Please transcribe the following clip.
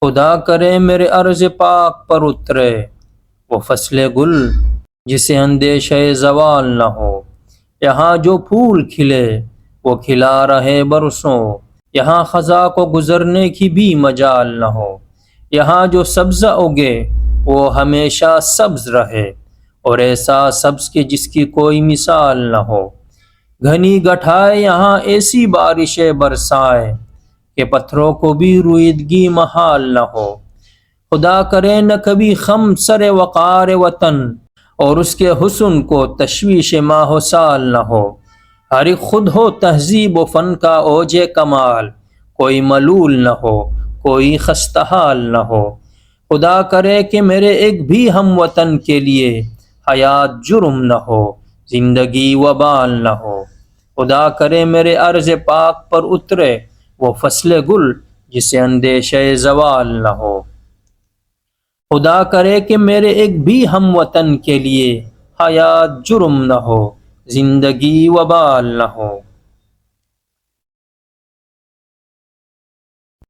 خدا کرے میرے عرض پاک پر اترے وہ فصل گل جسے اندیشہ زوال نہ ہو۔ یہاں جو پھول کھلے وہ کھلا رہے برسوں، یہاں خزاں کو گزرنے کی بھی مجال نہ ہو۔ یہاں جو سبزہ اگے وہ ہمیشہ سبز رہے، اور ایسا سبز کہ جس کی کوئی مثال نہ ہو۔ گھنی گٹھائے یہاں ایسی بارشیں برسائے کہ پتھروں کو بھی رویدگی محال نہ ہو۔ خدا کرے نہ کبھی خم سر وقار وطن، اور اس کے حسن کو تشویش ماہ و سال نہ ہو۔ ہر ایک خود ہو تہذیب و فن کا اوج کمال، کوئی ملول نہ ہو کوئی خستہ حال نہ ہو۔ خدا کرے کہ میرے ایک بھی ہم وطن کے لیے حیات جرم نہ ہو، زندگی وبال نہ ہو۔ خدا کرے میرے عرض پاک پر اترے وہ فصل گل جسے اندیشہ زوال نہ ہو۔ خدا کرے کہ میرے ایک بھی ہم وطن کے لیے حیات جرم نہ ہو، زندگی وبال نہ ہو۔